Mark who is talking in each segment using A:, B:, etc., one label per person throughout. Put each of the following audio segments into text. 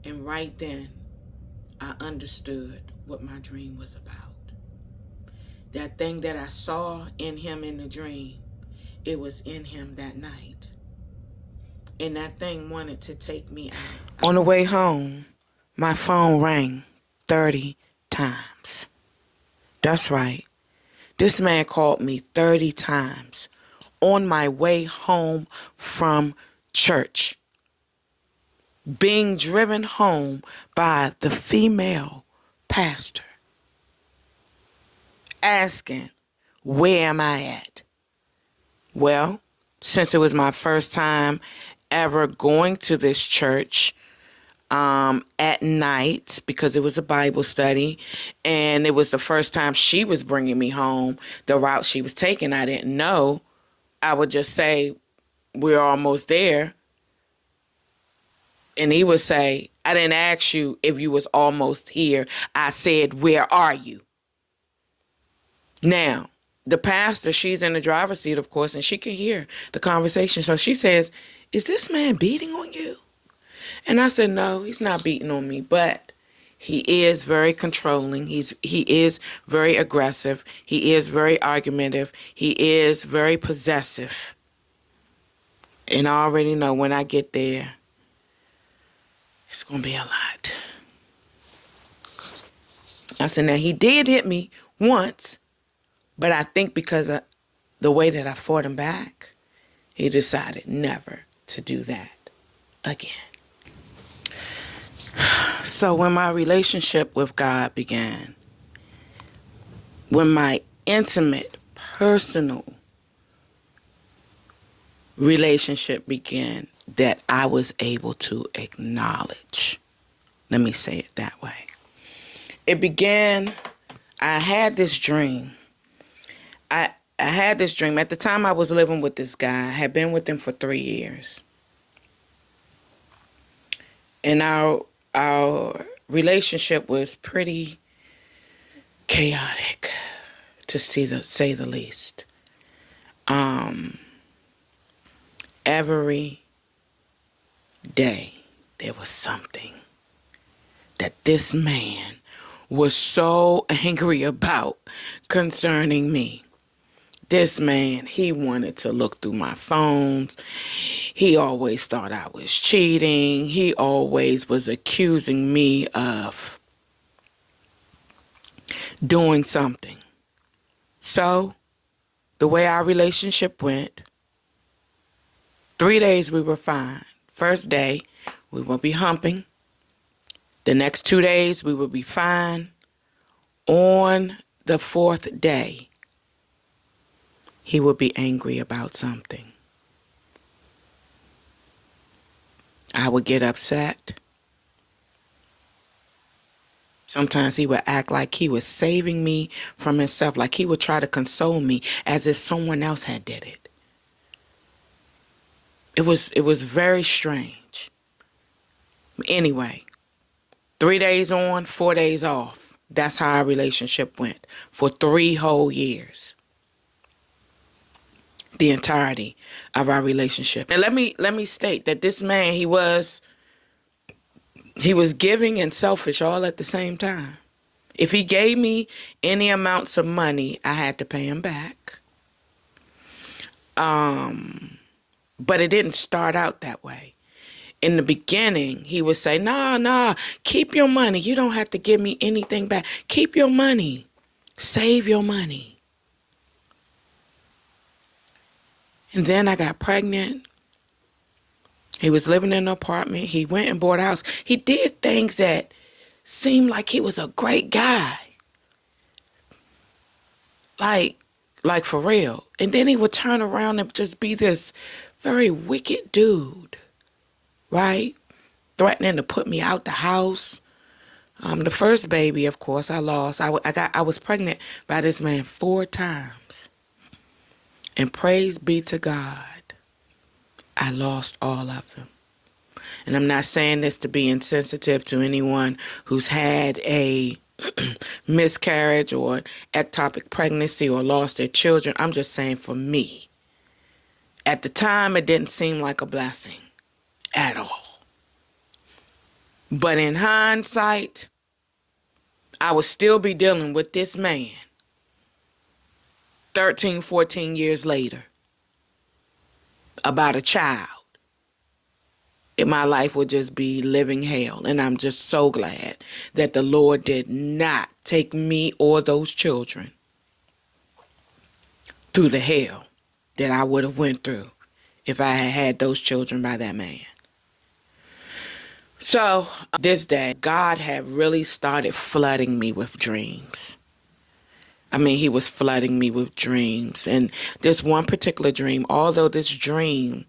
A: And right then, I understood what my dream was about. That thing that I saw in him in the dream, it was in him that night. And that thing wanted to take me out. On the way home, my phone rang 30 times. That's right. This man called me 30 times on my way home from church, being driven home by the female pastor, asking, where am I at? Well, since it was my first time ever going to this church at night, because it was a Bible study, and it was the first time she was bringing me home, the route she was taking, I didn't know. I would just say, we're almost there. And he would say, I didn't ask you if you was almost here. I said, where are you? Now, the pastor, she's in the driver's seat, of course, and she can hear the conversation. So she says, is this man beating on you? And I said, no, he's not beating on me, but he is very controlling. He is very aggressive. He is very argumentative. He is very possessive. And I already know when I get there, it's going to be a lot. I said, now he did hit me once, but I think because of the way that I fought him back, he decided never to do that again. So when my relationship with God began, when my intimate, personal relationship began, that I was able to acknowledge. Let me say it that way. It began, I had this dream. I had this dream. At the time I was living with this guy. I had been with him for 3 years. And our relationship was pretty chaotic, to say the least. Every day there was something that this man was so angry about concerning me. This man, he wanted to look through my phones. He always thought I was cheating. He always was accusing me of doing something. So, the way our relationship went, 3 days we were fine. First day, we would be humping. The next 2 days, we would be fine. On the 4th day, he would be angry about something. I would get upset. Sometimes he would act like he was saving me from himself, like he would try to console me as if someone else had did it. It was very strange. Anyway, 3 days on, 4 days off. That's how our relationship went for 3 whole years. The entirety of our relationship. And let me state that this man, he was giving and selfish all at the same time. If he gave me any amounts of money, I had to pay him back. But it didn't start out that way. In the beginning, he would say, nah, keep your money. You don't have to give me anything back. Keep your money. Save your money. And then I got pregnant. He was living in an apartment. He went and bought a house. He did things that seemed like he was a great guy. Like for real. And then he would turn around and just be this very wicked dude, right? Threatening to put me out the house. The first baby, of course, I lost. I was pregnant by this man 4 times. And praise be to God, I lost all of them. And I'm not saying this to be insensitive to anyone who's had a miscarriage or ectopic pregnancy or lost their children. I'm just saying for me, at the time, it didn't seem like a blessing at all. But in hindsight, I would still be dealing with this man 13, 14 years later about a child. And my life would just be living hell. And I'm just so glad that the Lord did not take me or those children through the hell that I would have went through if I had had those children by that man. So this day, God had really started flooding me with dreams. I mean, he was flooding me with dreams. And this one particular dream, although this dream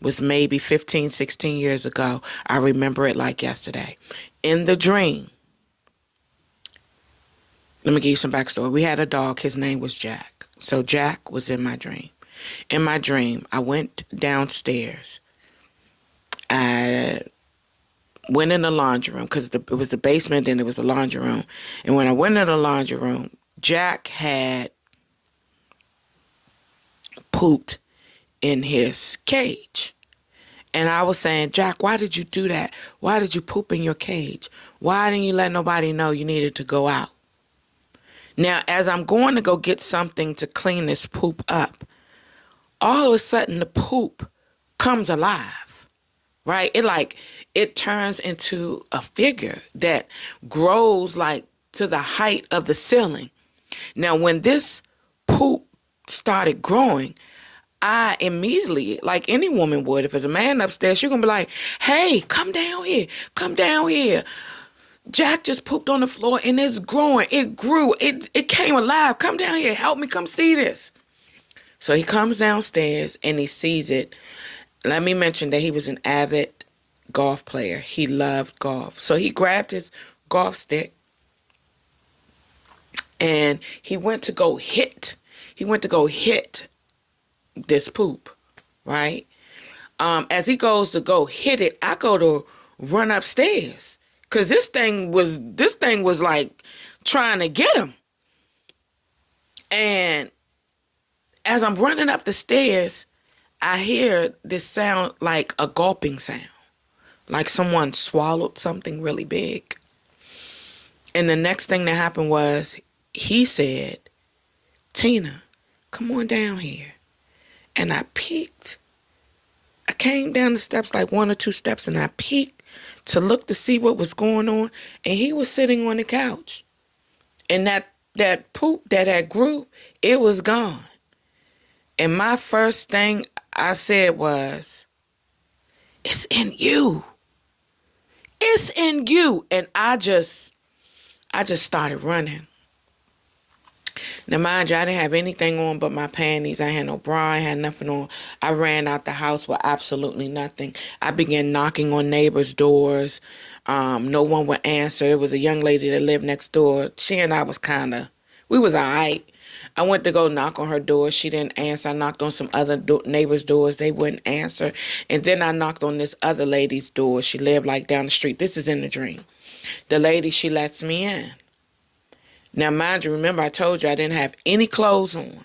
A: was maybe 15, 16 years ago, I remember it like yesterday. In the dream, let me give you some backstory. We had a dog. His name was Jack. So Jack was in my dream. In my dream, I went downstairs. I went in the laundry room because it was the basement, then it was the laundry room. And when I went in the laundry room, Jack had pooped in his cage. And I was saying, Jack, why did you do that? Why did you poop in your cage? Why didn't you let nobody know you needed to go out? Now, as I'm going to go get something to clean this poop up, all of a sudden the poop comes alive, right? It turns into a figure that grows like to the height of the ceiling. Now, when this poop started growing, I immediately, like any woman would, if there's a man upstairs, you're going to be like, hey, come down here. Come down here. Jack just pooped on the floor and it's growing. It grew. It came alive. Come down here. Help me come see this. So he comes downstairs and he sees it. Let me mention that he was an avid golf player. He loved golf. So he grabbed his golf stick and he went to go hit. He went to go hit this poop, right? As he goes to go hit it, I go to run upstairs because this thing was like trying to get him. And as I'm running up the stairs, I hear this sound like a gulping sound, like someone swallowed something really big. And the next thing that happened was he said, Tina, come on down here. And I peeked. I came down the steps, like 1 or 2 steps, and I peeked to look to see what was going on. And he was sitting on the couch. And that poop that had grew, it was gone. And my first thing I said was, it's in you. It's in you. And I just started running. Now, mind you, I didn't have anything on but my panties. I had no bra. I had nothing on. I ran out the house with absolutely nothing. I began knocking on neighbors' doors. No one would answer. There was a young lady that lived next door. She and I we was all right. I went to go knock on her door. She didn't answer. I knocked on some other neighbors' doors. They wouldn't answer. And then I knocked on this other lady's door. She lived like down the street. This is in the dream. The lady, she lets me in. Now, mind you, remember I told you I didn't have any clothes on.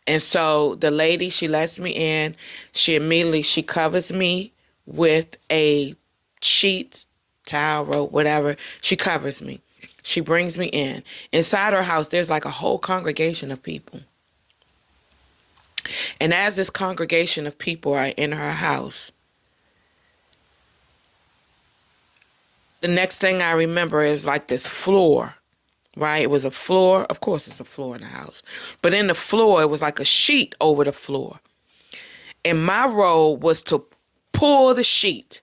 A: And so the lady, she lets me in. She covers me with a sheet, towel, rope, whatever. She covers me. She brings me in. Inside her house, there's like a whole congregation of people. And as this congregation of people are in her house, the next thing I remember is like this floor. Right? It was a floor. Of course, it's a floor in the house. But in the floor, it was like a sheet over the floor. And my role was to pull the sheet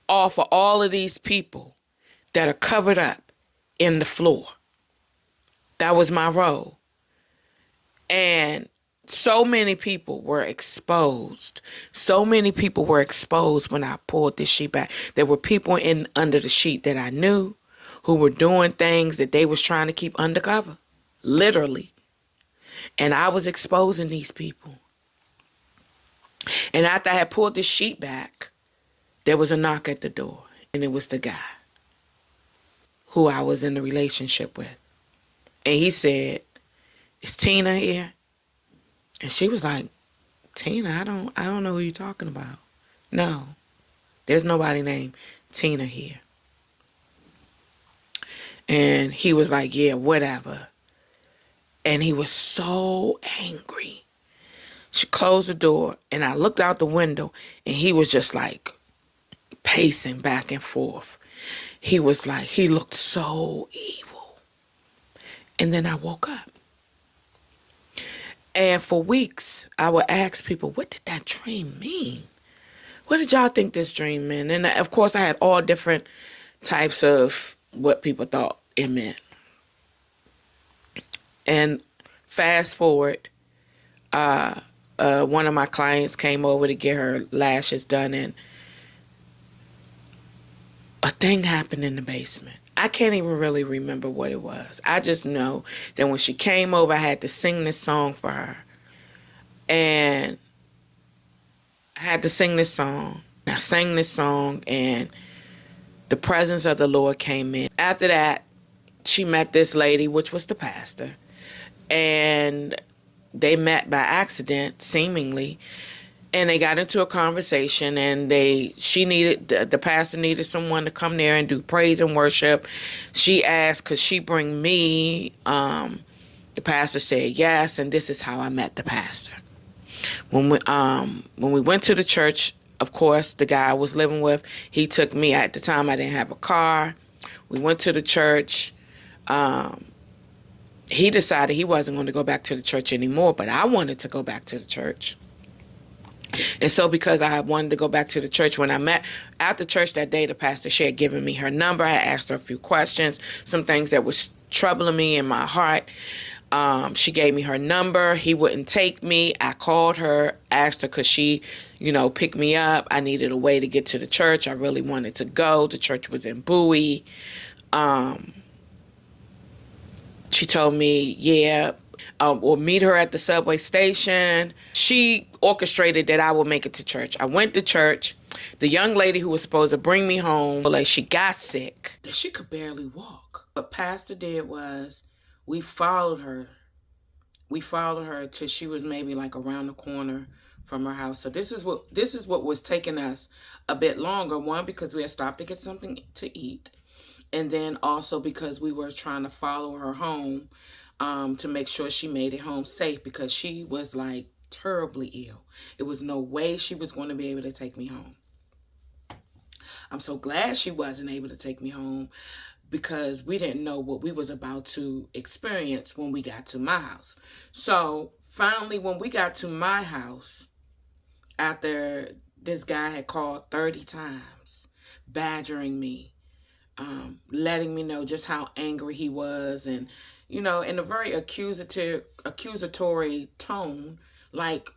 A: off of all of these people that are covered up in the floor. That was my role. And so many people were exposed. So many people were exposed when I pulled this sheet back. There were people under the sheet that I knew, who were doing things that they was trying to keep undercover, literally. And I was exposing these people. And after I had pulled this sheet back, there was a knock at the door. And it was the guy who I was in a relationship with. And he said, is Tina here? And she was like, Tina, I don't know who you're talking about. No, there's nobody named Tina here. And he was like, yeah, whatever. And he was so angry. She closed the door, and I looked out the window, and he was just like pacing back and forth. He was like, he looked so evil. And then I woke up. And for weeks, I would ask people, what did that dream mean? What did y'all think this dream meant? And of course, I had all different types of what people thought it meant. And fast forward, one of my clients came over to get her lashes done, and a thing happened in the basement. I can't even really remember what it was. I just know that when she came over, I had to sing this song for her. And I had to sing this song. I sang this song, and the presence of the Lord came in. After that, she met this lady, which was the pastor. And they met by accident, seemingly. And they got into a conversation, and the pastor needed someone to come there and do praise and worship. She asked, could she bring me? The pastor said yes, and this is how I met the pastor. When we went to the church, of course, the guy I was living with, he took me. At the time, I didn't have a car. We went to the church. He decided he wasn't going to go back to the church anymore, but I wanted to go back to the church. And so because I wanted to go back to the church, when I met after church that day, the pastor, she had given me her number. I asked her a few questions, some things that was troubling me in my heart. She gave me her number. He wouldn't take me. I called her, asked her, could she, pick me up? I needed a way to get to the church. I really wanted to go. The church was in Bowie. She told me, yeah, or meet her at the subway station. She orchestrated that I would make it to church. I went to church. The young lady who was supposed to bring me home, she got sick. That she could barely walk. What Pastor did was we followed her. We followed her till she was maybe like around the corner from her house. So this is what was taking us a bit longer. One, because we had stopped to get something to eat. And then also because we were trying to follow her home to make sure she made it home safe, because she was like terribly ill. It was no way she was going to be able to take me home. I'm so glad she wasn't able to take me home, because we didn't know what we was about to experience when we got to my house. So finally, when we got to my house, after this guy had called 30 times, badgering me, letting me know just how angry he was, and in a very accusatory tone, like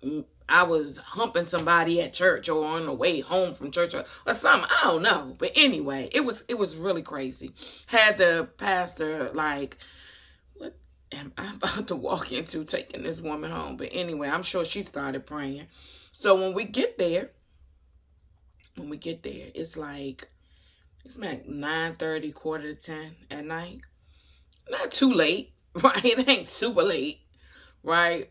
A: I was humping somebody at church or on the way home from church or something. I don't know. But anyway, it was really crazy. Had the pastor like, what am I about to walk into, taking this woman home? But anyway, I'm sure she started praying. So when we get there, it's like 9:30, 9:45 at night. Not too late, right? It ain't super late, right?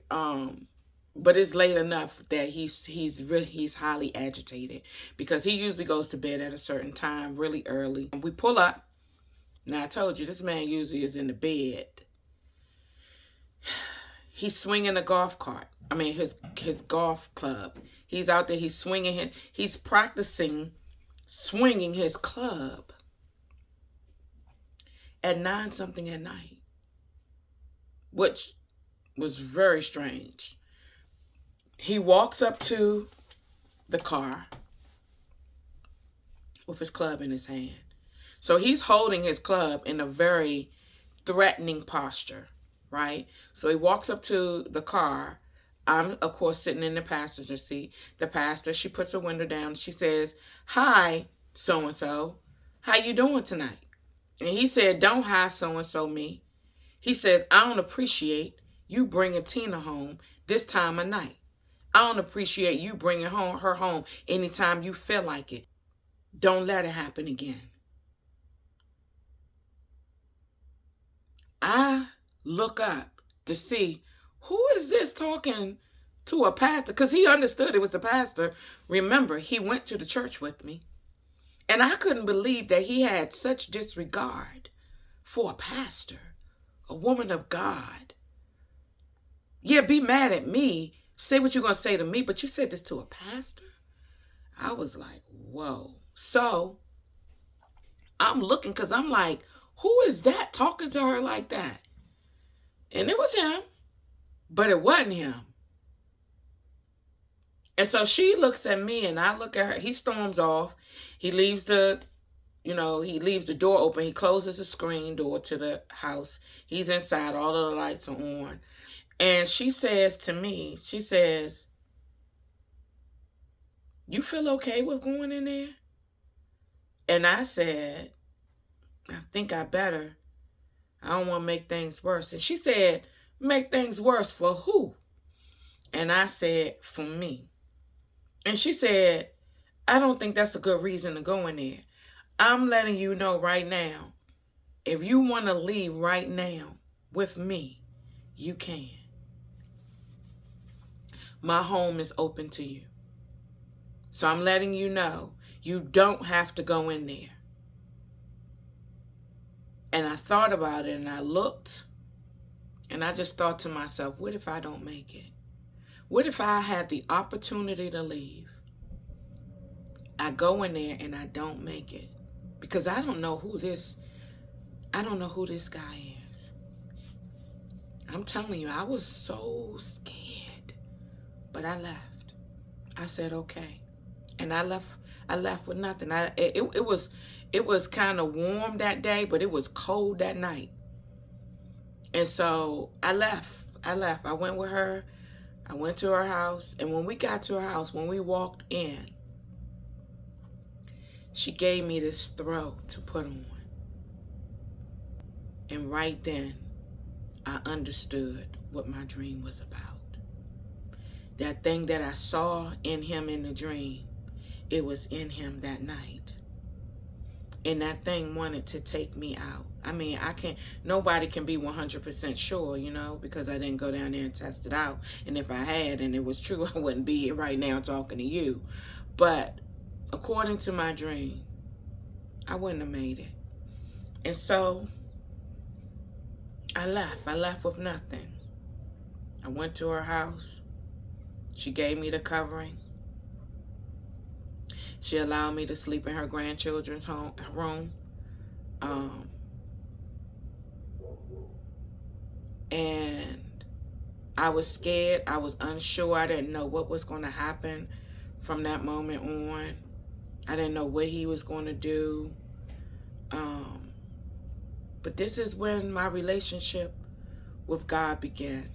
A: But it's late enough that he's highly agitated, because he usually goes to bed at a certain time, really early. We pull up. Now I told you, this man usually is in the bed. He's swinging a golf cart. I mean, his golf club. He's out there. He's swinging. He's practicing swinging his club at 9-something at night, which was very strange. He walks up to the car with his club in his hand. So he's holding his club in a very threatening posture, right? So he walks up to the car. I'm, of course, sitting in the passenger seat. The pastor, she puts her window down. She says, "Hi, so-and-so. How you doing tonight?" And he said, "Don't hi so-and-so me." He says, "I don't appreciate you bringing Tina home this time of night. I don't appreciate you bringing her home anytime you feel like it. Don't let it happen again." I look up to see, who is this talking to a pastor? Because he understood it was the pastor. Remember, he went to the church with me. And I couldn't believe that he had such disregard for a pastor, a woman of God. Yeah, be mad at me. Say what you're going to say to me, but you said this to a pastor? I was like, whoa. So I'm looking because I'm like, who is that talking to her like that? And it was him, but it wasn't him. And so she looks at me and I look at her. He storms off. He leaves the door open. He closes the screen door to the house. He's inside. All of the lights are on. And she says to me, she says, you feel okay with going in there? And I said, I think I better. I don't want to make things worse. And she said, make things worse for who? And I said, for me. And she said, I don't think that's a good reason to go in there. I'm letting you know right now, if you want to leave right now with me, you can. My home is open to you. So I'm letting you know, you don't have to go in there. And I thought about it and I looked and I just thought to myself, what if I don't make it? What if I have the opportunity to leave? I go in there and I don't make it because I don't know who this guy is. I'm telling you, I was so scared, but I left. I said, okay. And I left with nothing. It was kind of warm that day, but it was cold that night. And so I left. I went with her. I went to her house. And when we got to her house, when we walked in, she gave me this throw to put on. And right then, I understood what my dream was about. That thing that I saw in him in the dream, it was in him that night. And that thing wanted to take me out. I mean, nobody can be 100% sure, because I didn't go down there and test it out. And if I had and it was true, I wouldn't be here right now talking to you. But according to my dream, I wouldn't have made it. And so I left. I left with nothing. I went to her house. She gave me the covering. She allowed me to sleep in her grandchildren's room. And I was scared. I was unsure. I didn't know what was going to happen from that moment on. I didn't know what he was going to do. But this is when my relationship with God began.